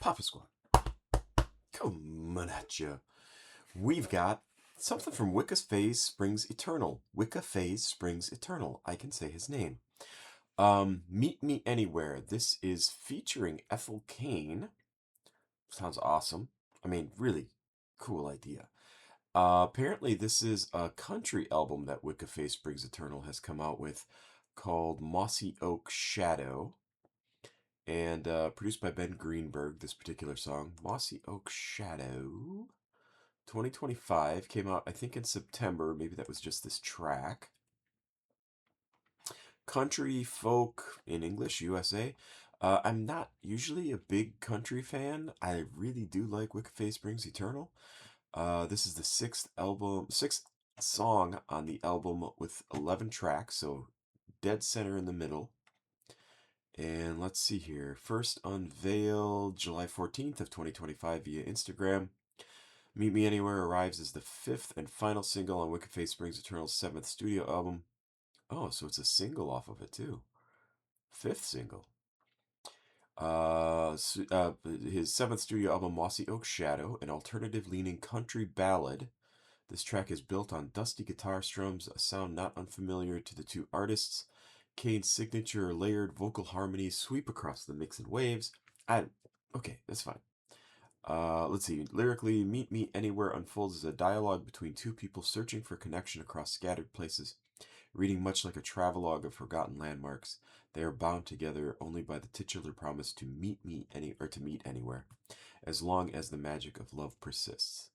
Papasquatjon, coming at you. We've got something from Wicca Phase Springs Eternal. Wicca Phase Springs Eternal. I can say his name. Meet Me Anywhere. This is featuring Ethel Caine. Sounds awesome. I mean, really cool idea. Apparently, this is a country album that Wicca Phase Springs Eternal has come out with called Mossy Oak Shadow. And produced by Ben Greenberg, this particular song. Mossy Oak Shadow. 2025. Came out, I think, in September. Maybe that was just this track. Country folk in English, USA. I'm not usually a big country fan. I really do like Wicca Phase Springs Eternal. This is the sixth song on the album with 11 tracks, so dead center in the middle. And let's see here. First unveiled July 14th of 2025 via Instagram. Meet Me Anywhere arrives as the fifth and final single on Wicca Phase Springs Eternal's seventh studio album. Oh, so it's a single off of it too. Fifth single. His seventh studio album, Mossy Oak Shadow, an alternative-leaning country ballad. This track is built on dusty guitar strums, a sound not unfamiliar to the two artists. Caine's signature layered vocal harmonies sweep across the mix and waves. Okay, that's fine. Let's see. Lyrically, Meet Me Anywhere unfolds as a dialogue between two people searching for connection across scattered places. Reading much like a travelogue of forgotten landmarks, they are bound together only by the titular promise to meet anywhere, as long as the magic of love persists.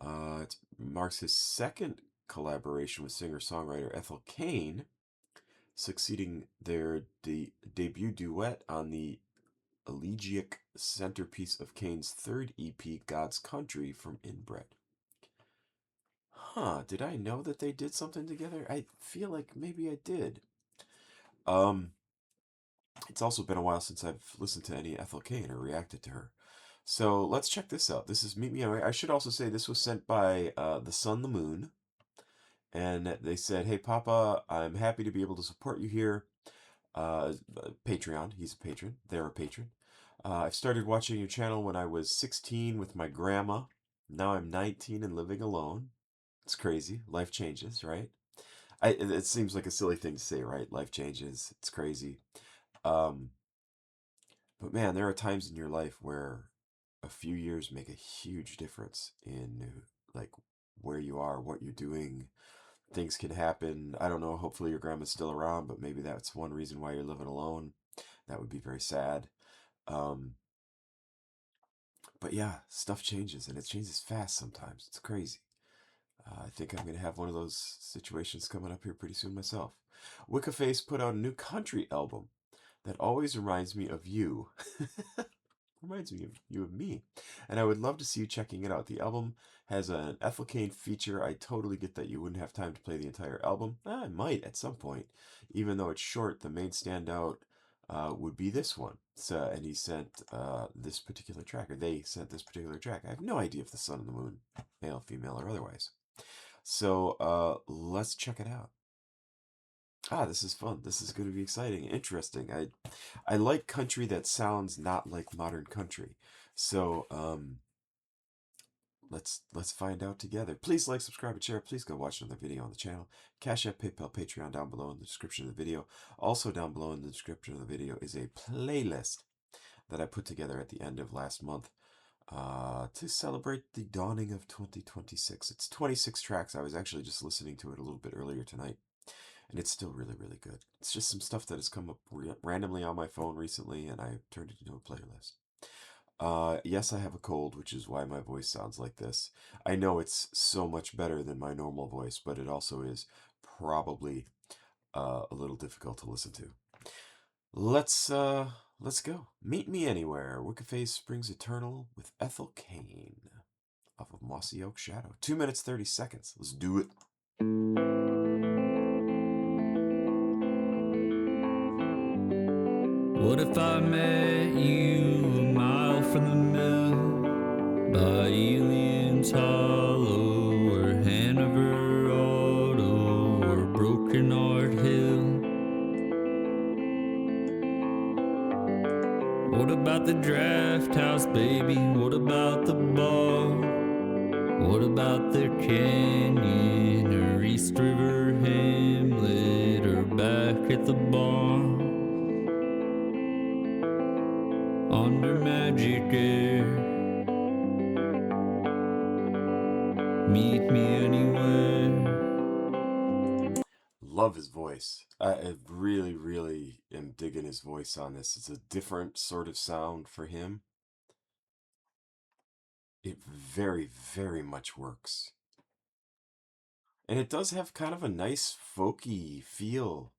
It marks his second collaboration with singer-songwriter Ethel Caine, succeeding their debut duet on the elegiac centerpiece of Caine's third EP, God's Country, from Inbred. Huh, did I know that they did something together? I feel like maybe I did. It's also been a while since I've listened to any Ethel Caine or reacted to her. So let's check this out. This is Meet Me Anywhere. I should also say this was sent by The Sun, the Moon. And they said, hey, Papa, I'm happy to be able to support you here. Patreon. He's a patron. They're a patron. I've started watching your channel when I was 16 with my grandma. Now I'm 19 and living alone. It's crazy. Life changes, right? It seems like a silly thing to say, right? Life changes. It's crazy. But man, there are times in your life where a few years make a huge difference in like where you are, what you're doing. Things can happen. I don't know. Hopefully your grandma's still around, but maybe that's one reason why you're living alone. That would be very sad. But yeah, stuff changes and it changes fast sometimes. It's crazy. I think I'm going to have one of those situations coming up here pretty soon myself. Wicca Phase put out a new country album that always reminds me of you. Reminds me of you of me. And I would love to see you checking it out. The album has an Ethel Caine feature. I totally get that you wouldn't have time to play the entire album. I might at some point. Even though it's short, the main standout would be this one. So, and he sent this particular track, or they sent this particular track. I have no idea if the sun and the moon, male, female, or otherwise. So let's check it out. This is fun. This is going to be exciting, interesting. I like country that sounds not like modern country. So let's find out together. Please like, subscribe, and share. Please go watch another video on the channel. CashApp, PayPal, Patreon down below in the description of the video. Also down below in the description of the video is a playlist that I put together at the end of last month to celebrate the dawning of 2026. It's 26 tracks. I was actually just listening to it a little bit earlier tonight. And it's still really, really good. It's just some stuff that has come up randomly on my phone recently, and I turned it into a playlist. Yes, I have a cold, which is why my voice sounds like this. I know it's so much better than my normal voice, but it also is probably a little difficult to listen to. Let's go. Meet Me Anywhere. Wicca Phase Springs Eternal with Ethel Caine off of Mossy Oak Shadow. 2 minutes 30 seconds. Let's do it. What if I met you a mile from the mill by Alien's Hollow or Hanover Auto or Broken Art Hill? What about about the draft house, baby? What about the bar? What about the canyon or East River Hamlet or back at the barn? Under magic air, meet me anywhere. Love his voice. I really, really am digging his voice on this. It's a different sort of sound for him. It very, very much works. And it does have kind of a nice folky feel.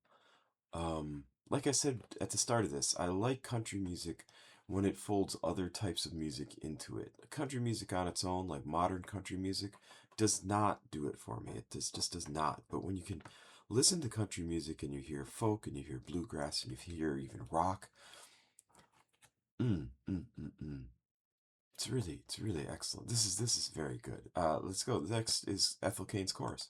Like I said at the start of this, I like country music when it folds other types of music into it. Country music on its own, like modern country music, does not do it for me. It just does not. But when you can listen to country music and you hear folk and you hear bluegrass and you hear even rock, mm, mm, mm, mm. It's really excellent. This is very good. Let's go. The next is Ethel Caine's chorus.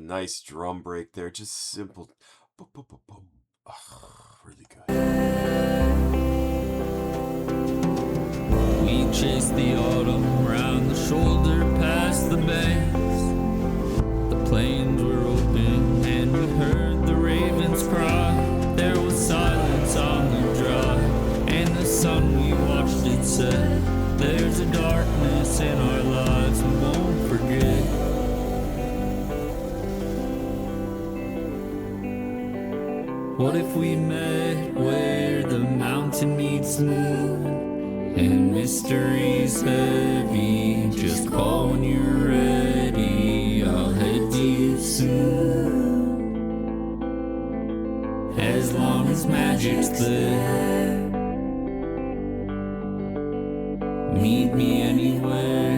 Nice drum break there, just simple. Boom, boom, boom, boom. Oh, really good. We chased the autumn round the shoulder past the banks. The plains were open and we heard the ravens cry. There was silence on the drive and the sun we watched it set. There's a darkness in our lives we won't forget. What if we met where the mountain meets the moon and mystery's heavy? Just call when you're ready, I'll head to you soon. As long as magic's there, meet me anywhere.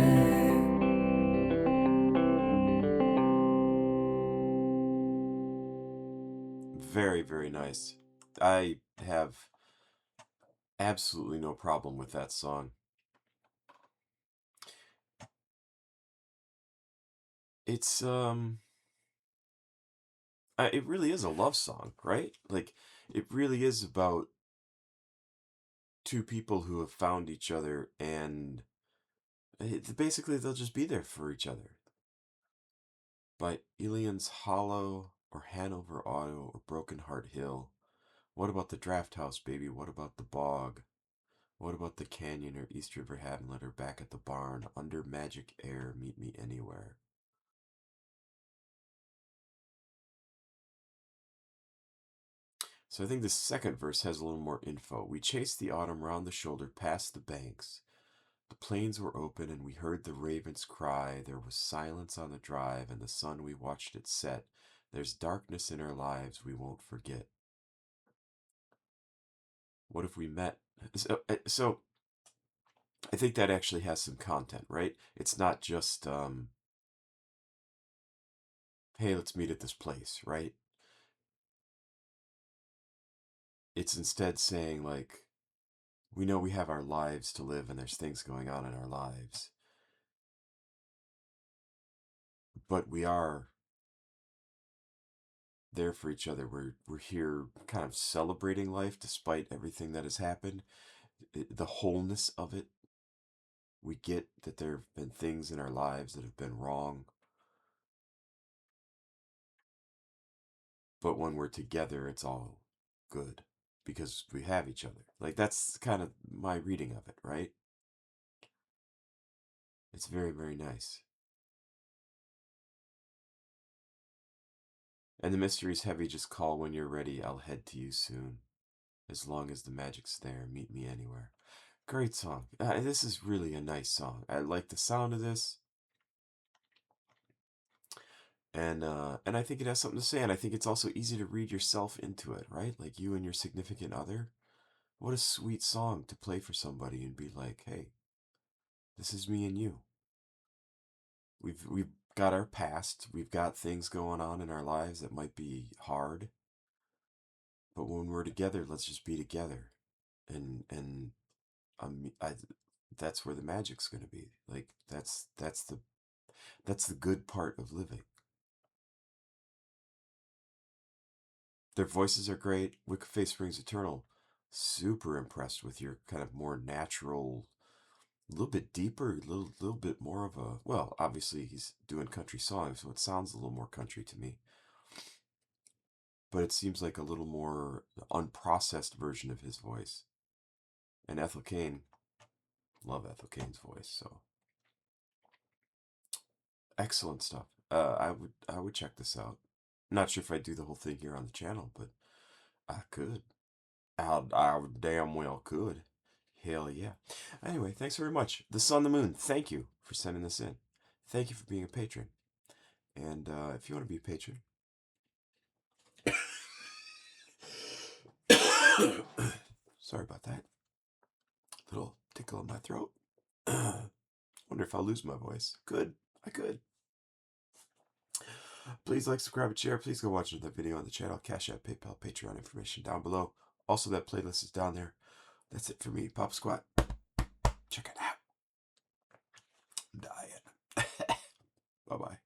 Very, very nice. I have absolutely no problem with that song. It's it really is a love song, right? Like it really is about two people who have found each other and basically they'll just be there for each other. By Elian's Hollow or Hanover Auto or Broken Heart Hill. What about the Draft House, baby? What about the Bog? What about the Canyon or East River Hamlet or back at the barn? Under magic air, meet me anywhere. So I think the second verse has a little more info. We chased the autumn round the shoulder past the banks. The plains were open and we heard the ravens cry. There was silence on the drive and the sun we watched it set. There's darkness in our lives we won't forget. What if we met? So I think that actually has some content, right? It's not just, hey, let's meet at this place, right? It's instead saying, like, we know we have our lives to live and there's things going on in our lives, but we are there for each other. We're here kind of celebrating life despite everything that has happened. The wholeness of it. We get that there have been things in our lives that have been wrong, but when we're together, it's all good because we have each other. Like that's kind of my reading of it, right? It's very, very nice. And the mystery's heavy, just call when you're ready. I'll head to you soon. As long as the magic's there, meet me anywhere. Great song. This is really a nice song. I like the sound of this. And I think it has something to say, and I think it's also easy to read yourself into it, right? Like you and your significant other. What a sweet song to play for somebody and be like, hey, this is me and you. We've got our past, we've got things going on in our lives that might be hard, but when we're together, let's just be together. And I that's where the magic's going to be. Like that's the good part of living. Their voices are great. Wicca Face Springs Eternal, super impressed with your kind of more natural, a little bit deeper, little bit more of a, well, obviously he's doing country songs, so it sounds a little more country to me. But it seems like a little more unprocessed version of his voice. And Ethel Caine, love Ethel Caine's voice, so excellent stuff. I would check this out. Not sure if I'd do the whole thing here on the channel, but I could. I damn well could. Hell yeah. Anyway, thanks very much. The Sun, the Moon, thank you for sending this in. Thank you for being a patron. And if you want to be a patron, sorry about that. Little tickle in my throat. Wonder if I'll lose my voice. Good. I could. Please like, subscribe, and share. Please go watch another video on the channel. CashApp, PayPal, Patreon information down below. Also, that playlist is down there. That's it for me, Papa Squat. Check it out. I'm dying. Bye-bye.